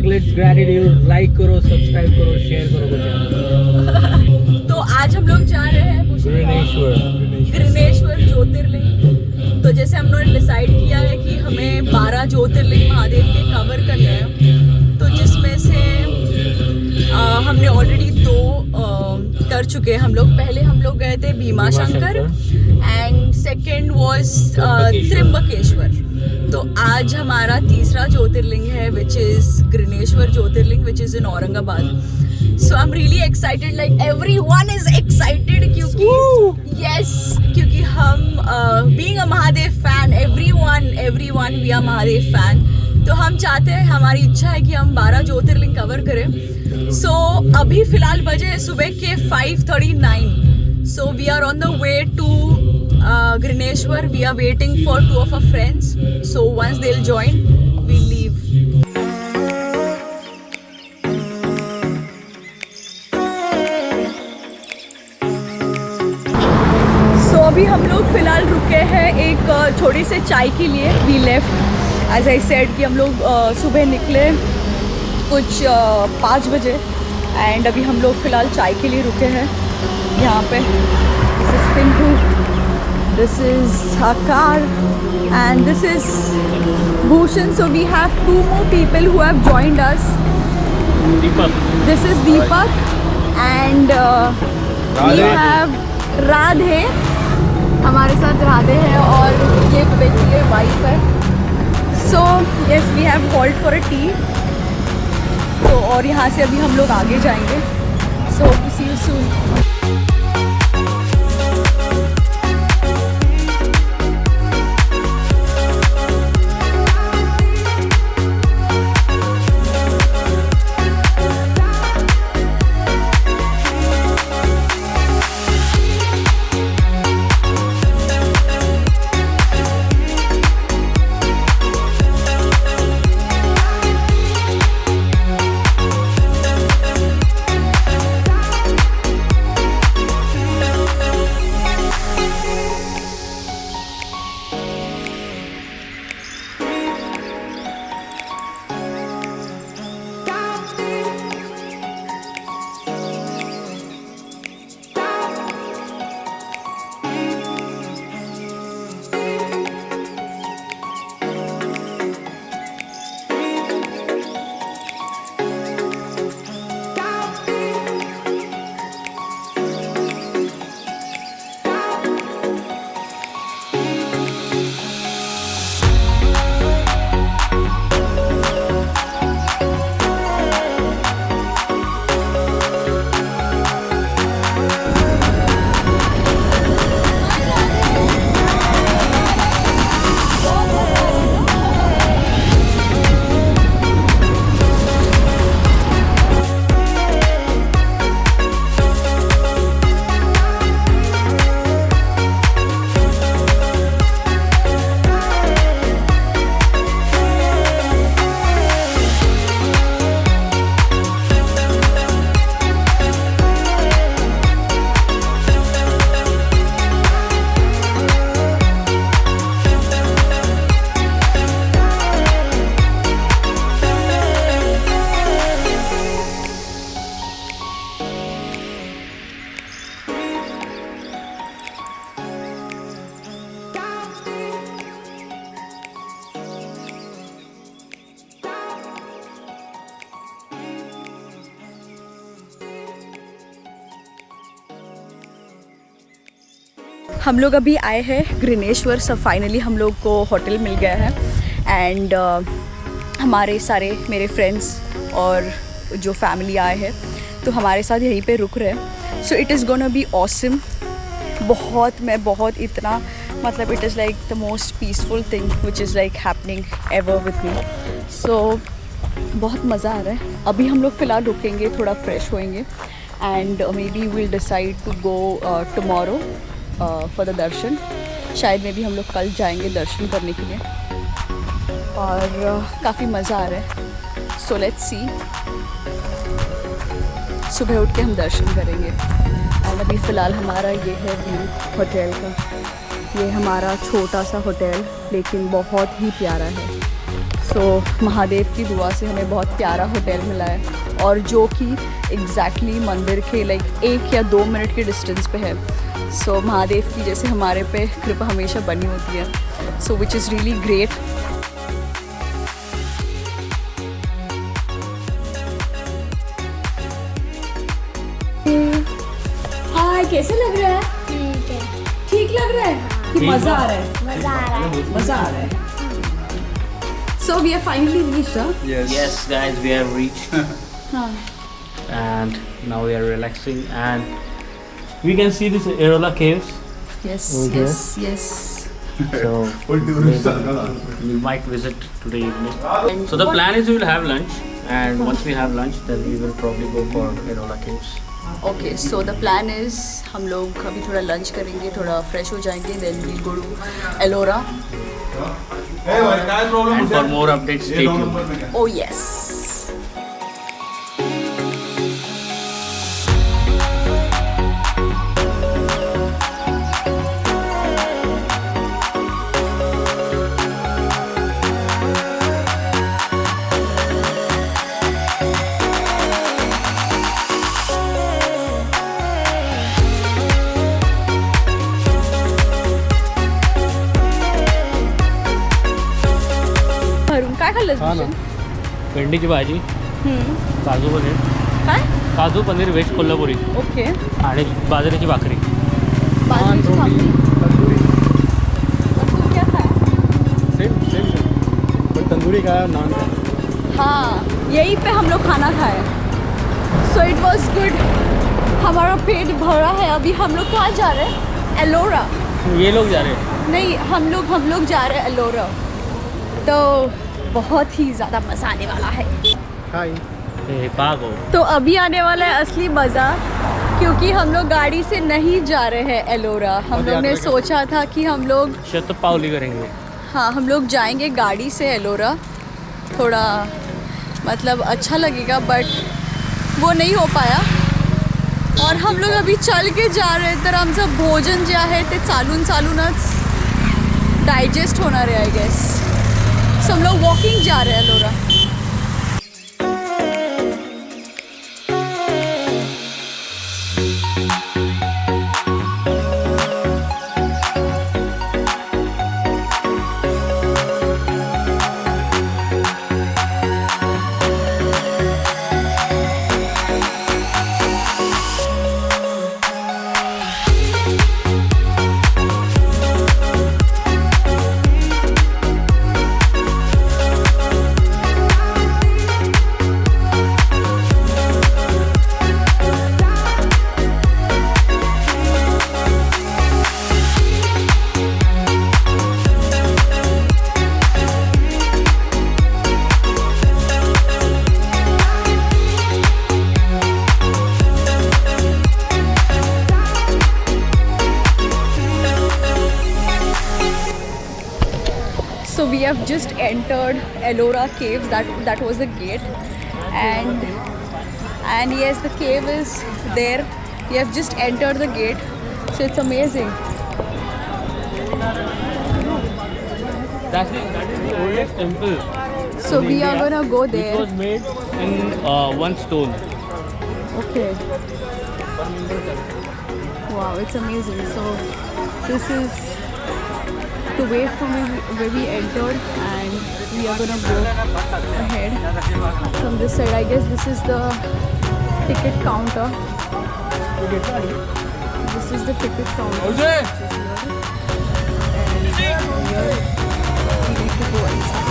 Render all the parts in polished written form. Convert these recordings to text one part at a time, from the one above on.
Let's gratitude, like करो, subscribe करो, share करो कुछ। तो आज हम लोग जा रहे हैं ग्रिनेश्वर ज्योतिर्लिंग। तो जैसे हम लोगों ने डिसाइड किया है कि हमें 12 ज्योतिर्लिंग महादेव के कवर करने हैं, तो जिसमें से हमने ऑलरेडी 2 कर चुके हैं हम लोग। पहले हम लोग गए थे Bhimashankar and second was Trimbakeshwar. तो आज हमारा तीसरा ज्योतिर्लिंग है which is Grishneshwar jyotirlinga which is in Aurangabad. So I am really excited, like everyone is excited, क्योंकि हम being a Mahadev fan, everyone we are Mahadev fan. तो हम चाहते हैं, हमारी इच्छा है कि हम 12 ज्योतिर्लिंग कवर करें। सो अभी फिलहाल बजे सुबह के 5:39। So we are on the way to Grineshwar. We are waiting for 2 of our friends. So once they'll join, we'll leave. So अभी हम लोग फिलहाल रुके हैं एक छोटी से चाय के लिए। We left, as I said, कि हम लोग सुबह निकले कुछ 5 बजे एंड अभी हम लोग फिलहाल चाय के लिए रुके हैं यहाँ पे। This is Pinku. This is our car and this is Bhushan. So we have 2 more people who have joined us. Deepak. This is Deepak and we have Radhe. हमारे साथ राधे है और ये बेसिकली वाइफ है। So yes, we have called for a tea. तो और यहाँ से अभी हम लोग आगे जाएंगे। So see you soon. हम लोग अभी आए हैं ग्रिनेश्वर। सब फाइनली हम लोग को होटल मिल गया है एंड हमारे सारे मेरे फ्रेंड्स और जो फैमिली आए हैं तो हमारे साथ यहीं पे रुक रहे हैं। So it is gonna be awesome. बहुत इतना मतलब it is like the most peaceful thing which is like happening ever with me. So बहुत मज़ा आ रहा है। अभी हम लोग फ़िलहाल रुकेंगे, थोड़ा फ्रेश होएंगे and maybe will decide to go tomorrow for the darshan. शायद में भी हम लोग कल जाएंगे दर्शन करने के लिए और काफ़ी मज़ा आ रहा है। सो लेट्स सी, सुबह उठ के हम दर्शन करेंगे। और अभी फ़िलहाल हमारा ये है व्यू होटल का। ये हमारा छोटा सा होटल लेकिन बहुत ही प्यारा है। सो महादेव की दुआ से हमें बहुत प्यारा होटल मिला है और जो कि एग्जैक्टली मंदिर के लाइक 1 या 2 मिनट के डिस्टेंस पे है. सो महादेव की जैसे हमारे पे कृपा हमेशा बनी होती है. सो विच इज़ रियली ग्रेट. हाय, कैसे लग रहा है? ठीक है. ठीक लग रहा है कि मज़ा आ रहा है? मजा आ रहा है. मज़ा आ रहा है. So we have finally reached, huh? Yes, guys, we have reached हाँ. and now we are relaxing and we can see this Arola caves. Yes, Okay. yes. So we might visit today evening. So the plan is we will have lunch and once we have lunch then we will probably go for Arola caves. Okay, so the plan is हम लोग अभी थोड़ा lunch करेंगे, थोड़ा fresh हो जाएंगे, then we'll go to Ellora. And for more updates stay tuned. Oh yes. भरून काय खाल्लं भूषण? भेंडीची भाजी, काजू पनीर, काय? काजू पनीर व्हेज कोल्हापुरी ओके. आणि बाजरीची भाकरी. बाजरीची भाकरी. और तू क्या खाया? सेम पर तंदूरी का नान का. हाँ, यहीं पे हम लोग खाना खाए. So it was good. हमारा पेट भरा है. अभी हम लोग कहाँ जा रहे हैं? एलोरा. ये लोग जा रहे हैं. नहीं, हम लोग जा रहे हैं एलोरा. तो बहुत ही ज़्यादा मज़ा आने वाला है. हाय. पागो. तो अभी आने वाला है असली मज़ा, क्योंकि हम लोग गाड़ी से नहीं जा रहे हैं एलोरा. हम लोग ने सोचा था कि हम लोग शतपावली करेंगे. हाँ, हम लोग जाएंगे गाड़ी से एलोरा. थोड़ा मतलब अच्छा लगेगा, बट वो नहीं हो पाया. और हम लोग अभी चल के जा रहे तर आमचं भोजन जे आहे ते चालूनच डायजेस्ट होणार आहे आय गेस. सो हम लोग वॉकिंग जा रहे हैं Ellora. So we have just entered Ellora Caves. That was the gate, and yes, the cave is there. We have just entered the gate, so it's amazing. That is the oldest temple. So in we are India, gonna go which there. was made in one stone. Okay. Wow, it's amazing. So this is the way from where we entered, and we are gonna go ahead from this side. I guess this is the ticket counter. This is the ticket counter. which is here. And here we need to go inside.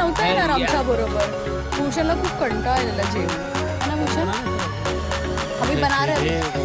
नव्हता येणार आमच्या बरोबर. भूषणला खूप कंटाळा आलेला जेव है ना भूषण. आम्ही बना रहे हैं.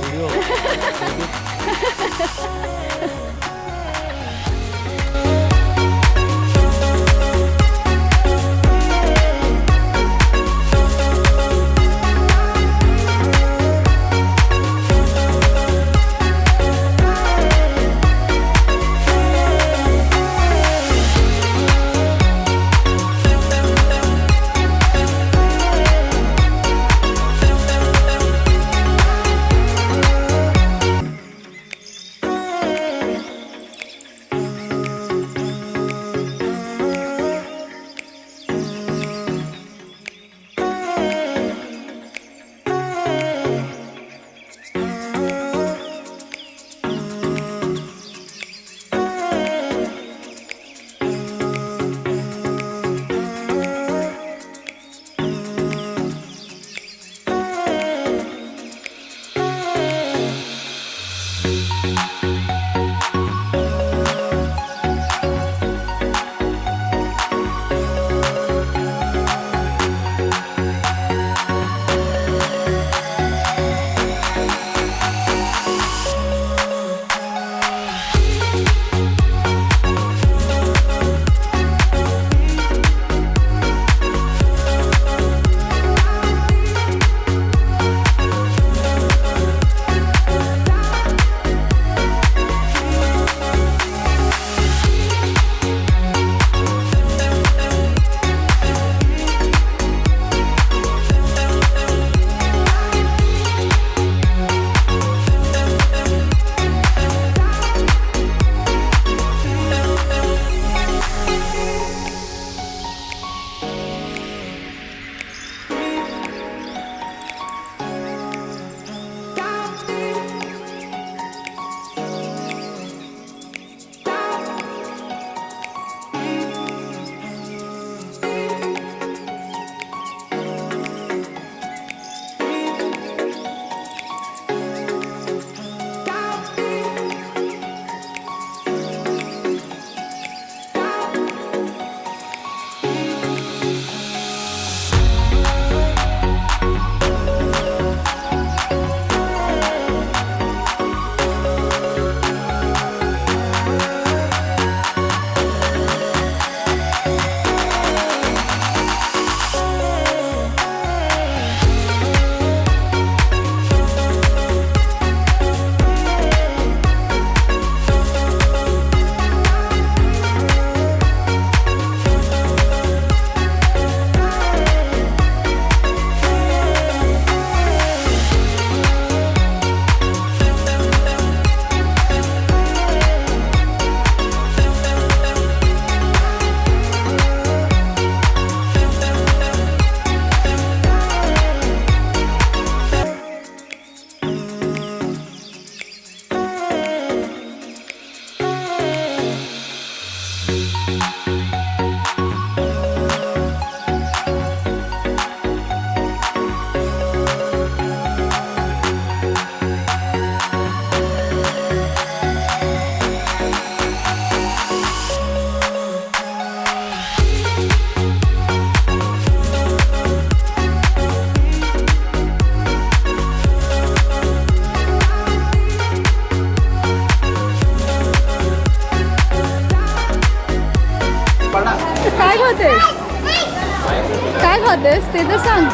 खातेस ते तर सांग.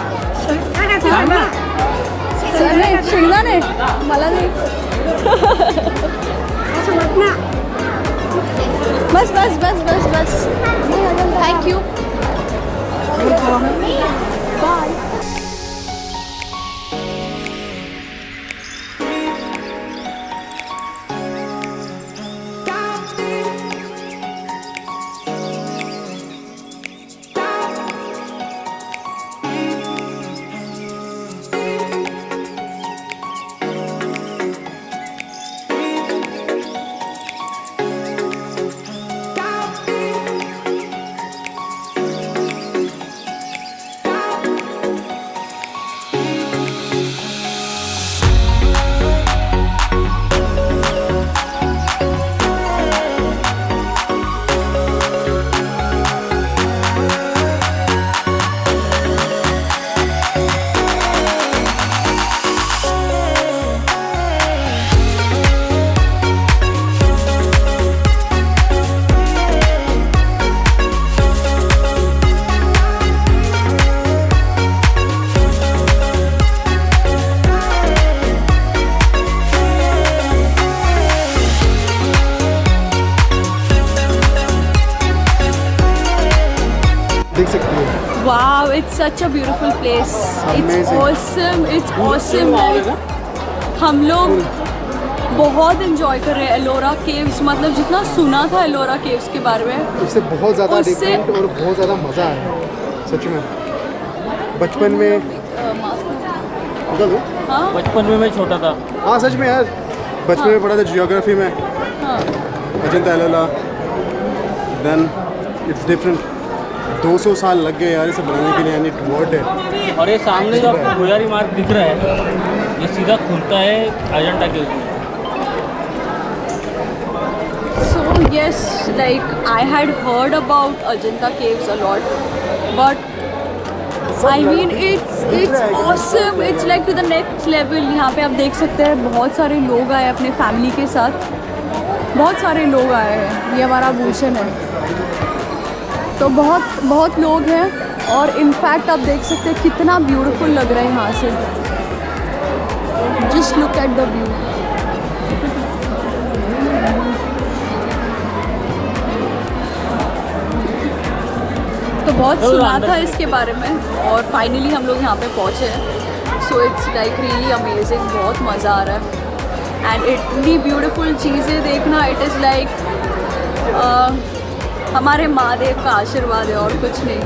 नाही शेंगदाणे मला नाही. बस बस बस बस बस. Thank you. Bye. such a beautiful place. It's Amazing. awesome. It's awesome. हम लोग बहुत enjoy कर रहे हैं एलोरा केव्स. मतलब जितना सुना था एलोरा केव्स के बारे में, इससे बहुत ज़्यादा उससे- डिफरेंट और बहुत ज़्यादा मज़ा आया सच में. बचपन में निकल दो. हाँ बचपन में मैं छोटा था. हाँ सच में यार, बचपन में पढ़ा था जियोग्राफी में हाँ Ajanta Ellora. Then it's different. 200 साल लग गए यार इसे बनाने के लिए. एंड इट वर्थ है. और ये सामने जो आपको भुयारी मार्ग दिख रहा है, ये सीधा खुलता है अजंता के उसमें. So yes, like I had heard about Ajanta caves a lot, but I mean it's awesome. It's like to the next level. यहाँ पे आप देख सकते हैं बहुत सारे लोग आए अपने फैमिली के साथ. बहुत सारे लोग आए हैं. ये हमारा भूषण है. तो बहुत लोग हैं और इनफैक्ट आप देख सकते हैं कितना ब्यूटीफुल लग रहा है यहाँ से. Just look at the view. तो बहुत सुना था इसके बारे में और फाइनली हम लोग यहाँ पे पहुँचे हैं. So it's like really amazing. बहुत मज़ा आ रहा है. एंड इतनी ब्यूटीफुल चीज़ें देखना, इट इज़ लाइक हमारे महादेव का आशीर्वाद है और कुछ नहीं.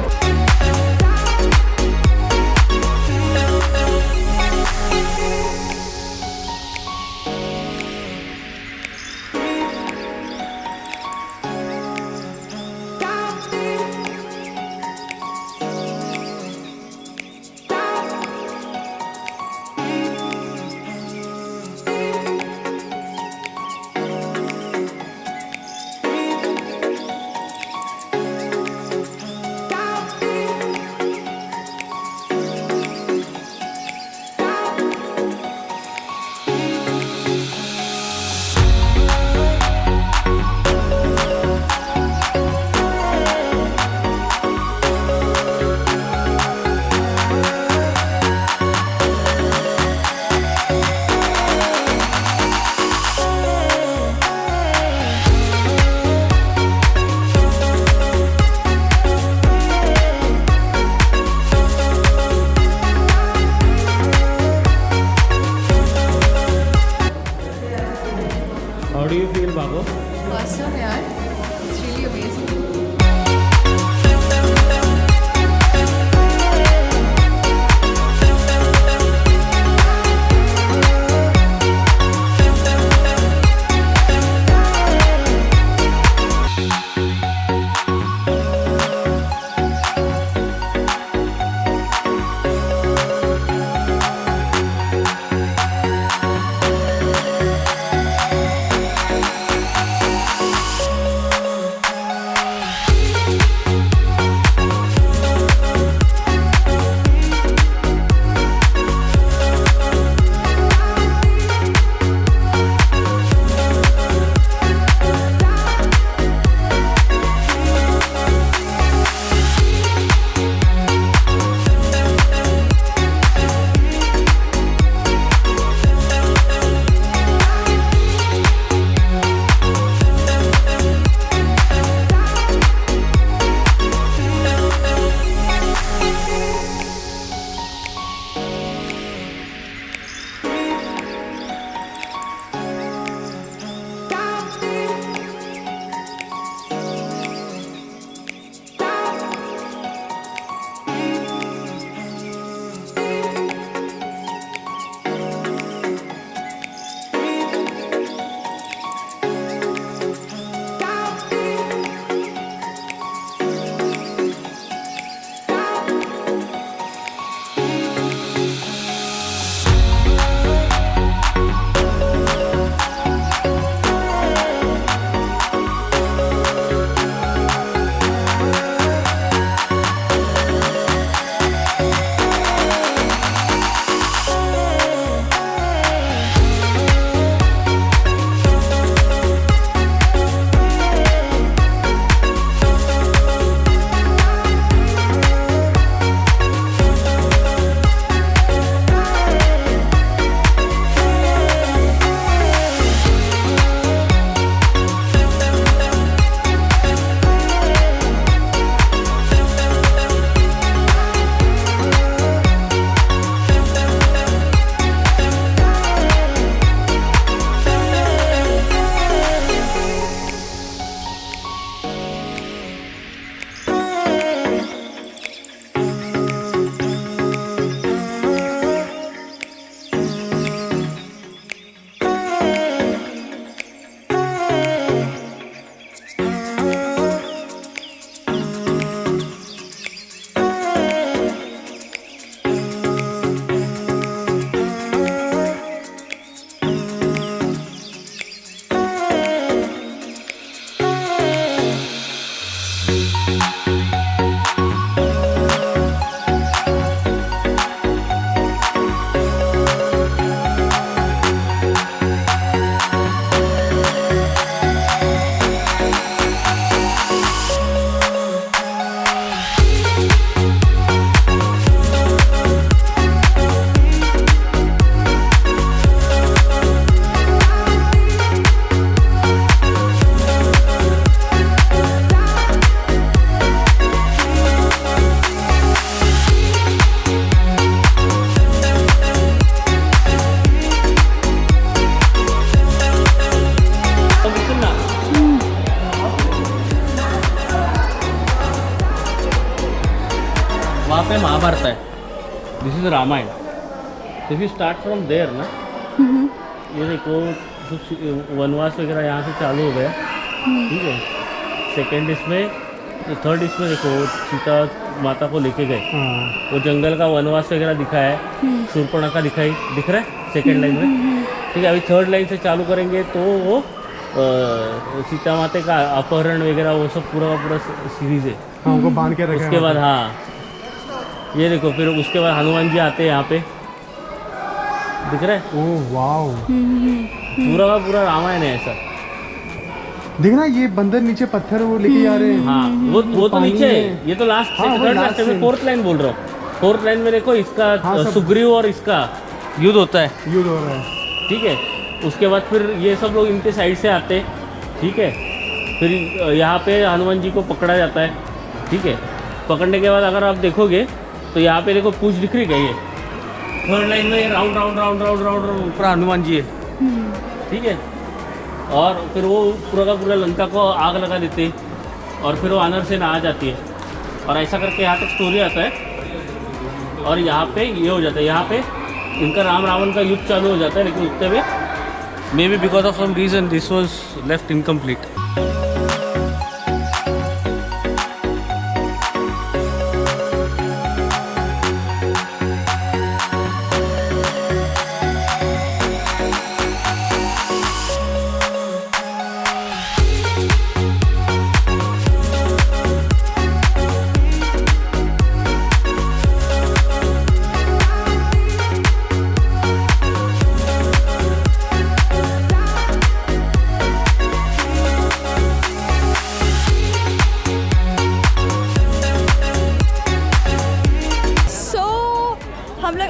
पे महाभारत है, this is Ramayan. If you start from there ना, ये देखो कुछ वनवास वगैरह यहाँ से चालू हो गया. ठीक है. सेकेंड इसमें, थर्ड इसमें देखो सीता माता को लेके गए, वो जंगल का वनवास वगैरह दिखाया है, शूर्पणखा दिखाई दिख रहा है सेकेंड लाइन में. ठीक है. अभी थर्ड लाइन से चालू करेंगे तो वो सीता माता का अपहरण वगैरह वो सब पूरा का पूरा सीरीज है. हाँ, उनको बांध के रखा है. उसके बाद हाँ ये देखो, फिर उसके बाद हनुमान जी आते हैं यहाँ पे, दिख रहा है. ओह वाओ, पूरा का पूरा रामायण है ऐसा. देखना ये बंदर नीचे पत्थर वो लेके जा रहे हैं. हाँ वो तो नीचे है, ये तो लास्ट थर्ड लास्ट में फोर्थ लाइन बोल रहा हूँ. फोर्थ लाइन में देखो इसका सुग्रीव और इसका युद्ध होता है. युद्ध हो रहा है. ठीक है. उसके बाद फिर ये सब लोग इनके साइड से आते. ठीक है. फिर यहाँ पे हनुमान जी को पकड़ा जाता है. ठीक है. पकड़ने के बाद अगर आप देखोगे तो यहाँ पे देखो पूछ दिख रही है. ये थर्ड लाइन में round round round round round पूरा हनुमान जी है. ठीक है. और फिर वो पूरा का पूरा लंका को आग लगा देते हैं और फिर वो वानर सेना आ जाती है और ऐसा करके यहाँ तक स्टोरी आता है. और यहाँ पे ये हो जाता है, यहाँ पे इनका राम रावण का युद्ध चालू हो जाता है. लेकिन उतने में maybe because of some reason this was left incomplete.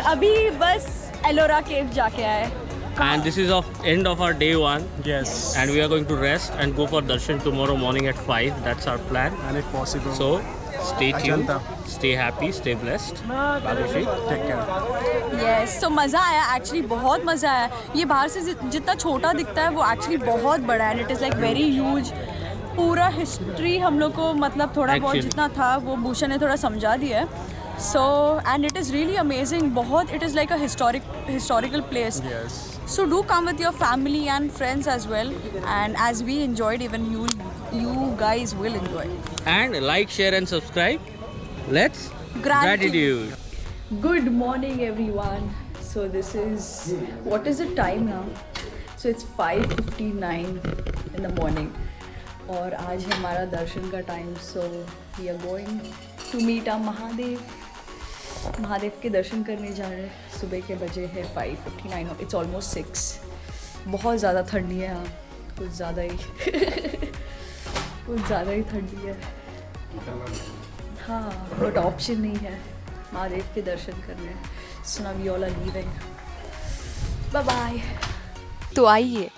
अभी बस एलोरा केव जाके आए. And this is of end of our day 1. Yes. And we are going to rest and go for darshan tomorrow morning at 5. That's our plan. And if possible. So stay tuned, Ajanta. stay happy, stay blessed. Bhagushi. Take care. Yes. तो मज़ा आया actually, बहुत मज़ा आया. ये बाहर से जितना छोटा दिखता है वो एक्चुअली बहुत बड़ा है. And it is like very huge. पूरा हिस्ट्री हम लोग को मतलब थोड़ा बहुत जितना था वो भूषण ने थोड़ा समझा दिया है. So and it is really amazing. बहुत it is like a historical place. Yes. So do come with your family and friends as well. And as we enjoyed, even you guys will enjoy. And like, share and subscribe. Let's Gratitude. Good morning everyone. So this is, what is the time now? So it's 5:59 in the morning. और आज है हमारा दर्शन का time. So we are going to meet our Mahadev के दर्शन करने जा रहे हैं. सुबह के बजे है 5:59. It's almost 6. बहुत ज़्यादा ठंडी है यहाँ, कुछ ज़्यादा ही ठंडी है. हाँ, बट ऑप्शन नहीं है महादेव के दर्शन करने. So now we all are leaving. Bye bye. तो आइए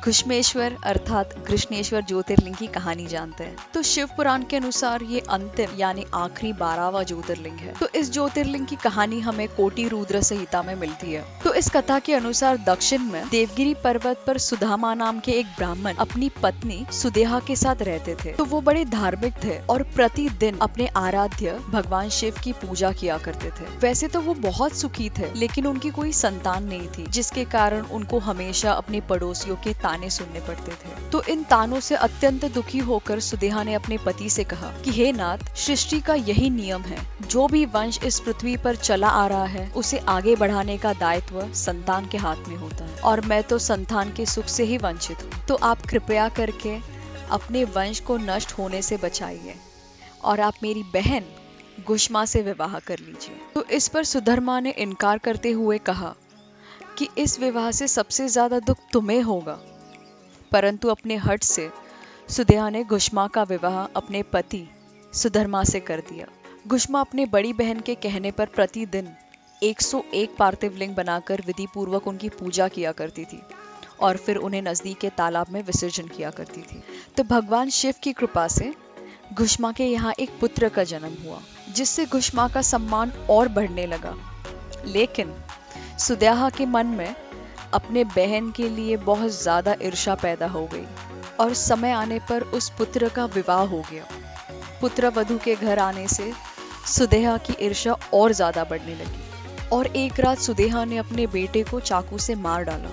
घुश्मेश्वर अर्थात कृष्णेश्वर ज्योतिर्लिंग की कहानी जानते हैं. तो शिव पुराण के अनुसार ये अंतिम यानी आखिरी 12वां ज्योतिर्लिंग है. तो इस ज्योतिर्लिंग की कहानी हमें कोटि रुद्र संहिता में मिलती है. तो इस कथा के अनुसार दक्षिण में देवगिरी पर्वत पर सुदामा नाम के एक ब्राह्मण अपनी पत्नी सुदेहा के साथ रहते थे. तो वो बड़े धार्मिक थे और प्रतिदिन अपने आराध्य भगवान शिव की पूजा किया करते थे. वैसे तो वो बहुत सुखी थे, लेकिन उनकी कोई संतान नहीं थी, जिसके कारण उनको हमेशा अपने पड़ोसियों के ताने सुनने पड़ते थे. तो इन तानों से अत्यंत दुखी होकर सुदेहा ने अपने पति से कहा कि हे नाथ, सृष्टि का यही नियम है, जो भी वंश इस पृथ्वी पर चला आ रहा है उसे आगे बढ़ाने का दायित्व संतान के हाथ में होता है, और मैं तो संतान के सुख से ही वंचित हूँ. तो आप कृपया करके अपने वंश को नष्ट होने से बचाइए और आप मेरी बहन गुष्मा से विवाह कर लीजिए. तो इस पर सुधर्मा ने इनकार करते हुए कहा कि इस विवाह से सबसे ज्यादा दुख तुम्हें होगा. परंतु अपने हठ से सुदेहा ने गुष्मा का विवाह अपने पति सुधर्मा से कर दिया. गुष्मा अपने बड़ी बहन के कहने पर प्रतिदिन 101 पार्थिव लिंग बनाकर विधि पूर्वक उनकी पूजा किया करती थी और फिर उन्हें नजदीक के तालाब में विसर्जन किया करती थी. तो भगवान शिव की कृपा से गुष्मा के यहाँ एक पुत्र का जन्म हुआ, जिससे गुष्मा का सम्मान और बढ़ने लगा. लेकिन सुदेहा के मन में अपने बहन के लिए बहुत ज्यादा ईर्ष्या पैदा हो गई और समय आने पर उस पुत्र का विवाह हो गया. पुत्र वधू के घर आने से सुदेहा की ईर्ष्या और ज्यादा बढ़ने लगी और एक रात सुदेहा ने अपने बेटे को चाकू से मार डाला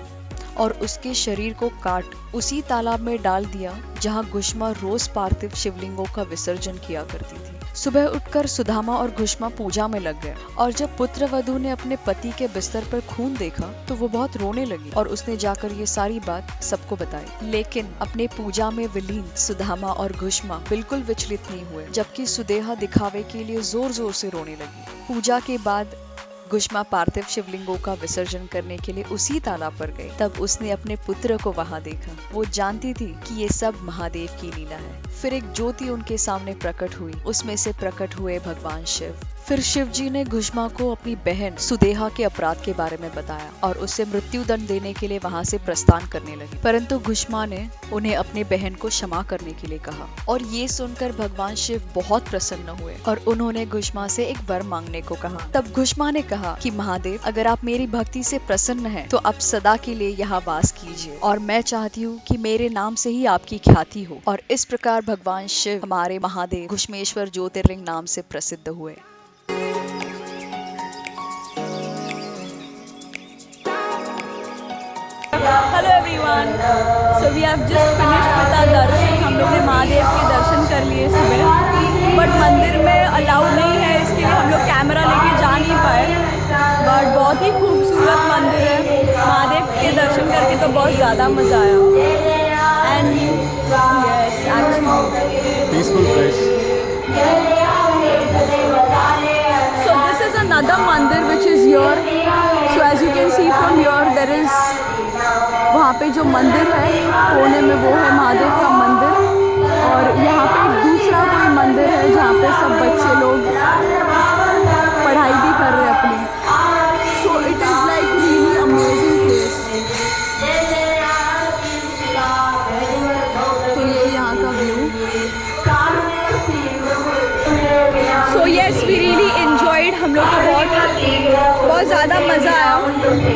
और उसके शरीर को काट उसी तालाब में डाल दिया जहां घुष्मा रोज पार्थिव शिवलिंगों का विसर्जन किया करती थी। सुबह उठकर सुदामा और घुष्मा पूजा में लग गए और जब पुत्र वधू ने अपने पति के बिस्तर पर खून देखा तो वो बहुत रोने लगी और उसने जाकर ये सारी बात सबको बताई। लेकिन अपने पूजा में विलीन सुदामा और घुष्मा बिल्कुल विचलित नहीं हुए, जबकि सुदेहा दिखावे के लिए जोर जोर से रोने लगी। पूजा के बाद घुष्मा पार्थिव शिवलिंगों का विसर्जन करने के लिए उसी तालाब पर गई। तब उसने अपने पुत्र को वहां देखा। वो जानती थी कि ये सब महादेव की लीला है। फिर एक ज्योति उनके सामने प्रकट हुई, उसमें से प्रकट हुए भगवान शिव। फिर शिव जी ने घुष्मा को अपनी बहन सुदेहा के अपराध के बारे में बताया और उसे मृत्यु दंड देने के लिए वहां से प्रस्थान करने लगे, परंतु घुष्मा ने उन्हें अपनी बहन को क्षमा करने के लिए कहा। और ये सुनकर भगवान शिव बहुत प्रसन्न हुए और उन्होंने घुष्मा से एक वर मांगने को कहा। तब घुष्मा ने कहा कि महादेव, अगर आप मेरी भक्ति से प्रसन्न हैं, तो अब सदा के लिए यहाँ वास कीजिए और मैं चाहती हूँ कि मेरे नाम से ही आपकी ख्याति हो। और इस प्रकार भगवान शिव हमारे महादेव घुष्मेश्वर ज्योतिर्लिंग नाम से प्रसिद्ध हुए। Hello everyone, so we have just finished with our darshan. हम लोग ने महादेव के दर्शन कर लिए सुबह, बट मंदिर में अलाउड नहीं है, इसके लिए हम लोग कैमरा लेके जा नहीं पाए। बट बहुत ही खूबसूरत मंदिर है, महादेव के दर्शन करके तो बहुत ज़्यादा मज़ा आया। And yes, actually peaceful place. So this is another mandir which is here. So as you can see from here, there is वहाँ पे जो मंदिर है कोने में वो है महादेव का मंदिर, और यहाँ पे एक दूसरा कोई मंदिर है जहाँ पे सब बच्चे लोग पढ़ाई भी कर रहे हैं अपनी। So it is like really amazing place. तो ये यहाँ का view. So yes, we really enjoyed. हम लोग को बहुत ज़्यादा मज़ा आया।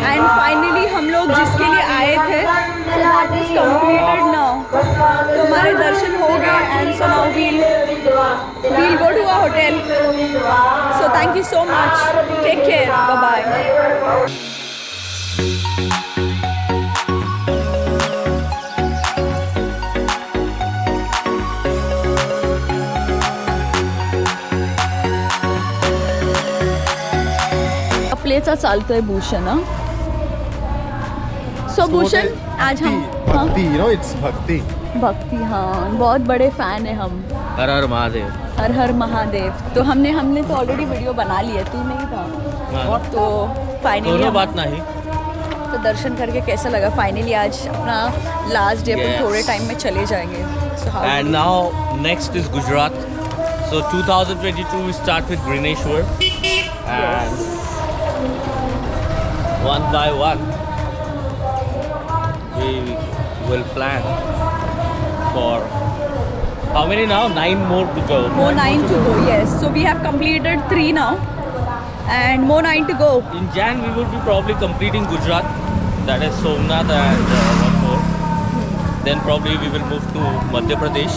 एंड फाइनली हम लोग जिसके लिए आए थे that is completed now. तो हमारे दर्शन हो गए and so now we'll go to our hotel. So thank you so much. Take care. Bye bye. प्लेचा चालतोय भूषण। सो भूषण, आज हम भक्ति, you know, it's भक्ति। भक्ति, हाँ, बहुत बड़े फैन है हम। हर हर महादेव। हर हर महादेव। तो हमने तो ऑलरेडी वीडियो बना ली है, तू नहीं था। तो फाइनली बात नहीं। तो दर्शन करके कैसा लगा? फाइनली आज अपना लास्ट डे पर थोड़े टाइम में चले जाएंगे। And now next is Gujarat. So 2022 we start with Grineshwar and one by one we will plan for how many now? 9 more to go. More 9 to go, yes. So we have completed 3 now and more 9 to go. In Jan we will be probably completing Gujarat, that is Somnath and one more. Then probably we will move to Madhya Pradesh,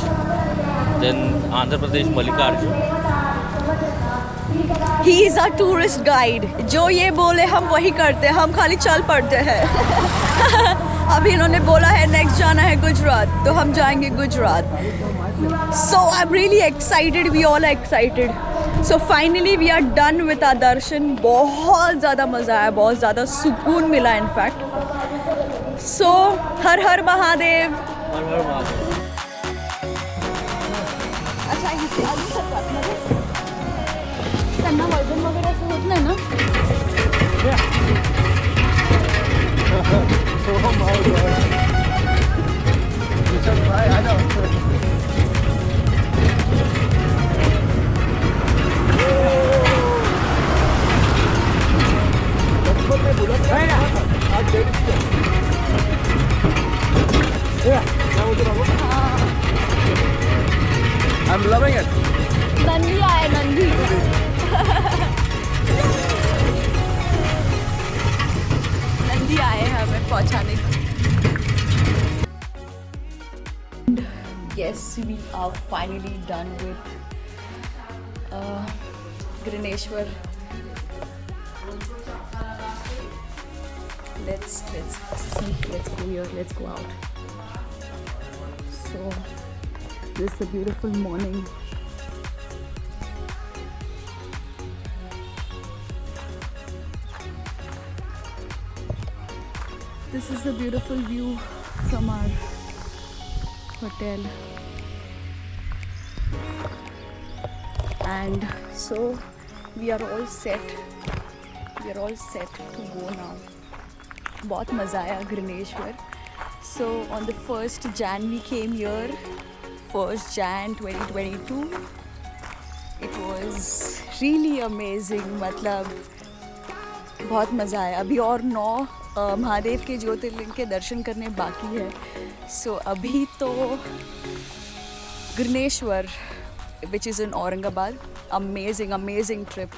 then Andhra Pradesh, Mallikarjun. He is a tourist guide. जो ये बोले हम वही करते हैं, हम खाली चल पड़ते हैं। अभी इन्होंने बोला है नेक्स्ट जाना है गुजरात, तो हम जाएंगे Gujarat. So I'm really excited. We all are excited. So finally we are done with our दर्शन। बहुत ज़्यादा मज़ा आया, बहुत ज़्यादा सुकून मिला इनफैक्ट। So हर हर महादेव। हर हर महादेव। अच्छा, इसे अजून सकतात ना त्यांना वजन वगैरे असं होत नाही ना? Oh my God. You should try, I know. I'm loving it. Nandi आए, नंदी। नंदी आए हैं हमें पहुंचाने को। Yes, we are finally done with Grineshwar. Let's see. Let's go here. Let's go out. So this is a beautiful morning. This is the beautiful view from our hotel. And so we are all set. We are all set to go now. बहुत मज़ा आया Grineshwar. So on the 1st Jan we came here. 1st Jan 2022. It was really amazing. मतलब बहुत मज़ा आया. अभी और 9 महादेव के ज्योतिर्लिंग के दर्शन करने बाकी है. सो अभी तो Grineshwar, which is in Aurangabad, amazing trip.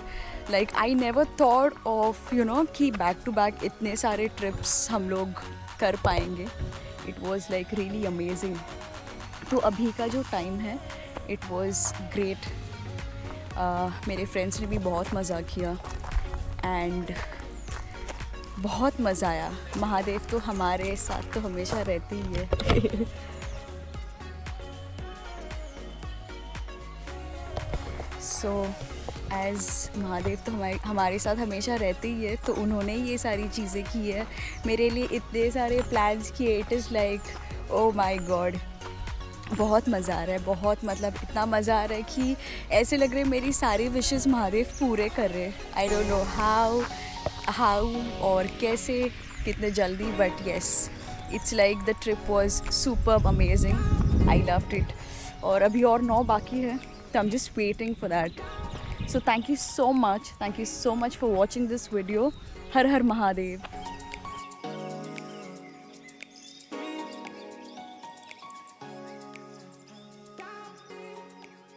Like I never thought of कि back to back इतने सारे trips हम लोग कर पाएंगे. It was like really amazing. तो अभी का जो टाइम है it was great. मेरे फ्रेंड्स ने भी बहुत मज़ा किया and बहुत मज़ा आया. महादेव तो हमारे साथ तो हमेशा रहते ही है. सो एज़ महादेव तो हमारे साथ हमेशा रहते ही है, तो उन्होंने ये सारी चीज़ें की है मेरे लिए, इतने सारे प्लान्स किए. It is like oh my God, बहुत मज़ा आ रहा है. बहुत मतलब इतना मज़ा आ रहा है कि ऐसे लग रहा है मेरी सारी विशेस महादेव पूरे कर रहे हैं. आई डोंट नो हाउ और कैसे, कितने जल्दी, but yes it's like the trip was superb amazing. I loved it. और अभी और 9 बाकी है, तो I am just waiting for that. So thank you so much for watching this video. Har Har Mahadev.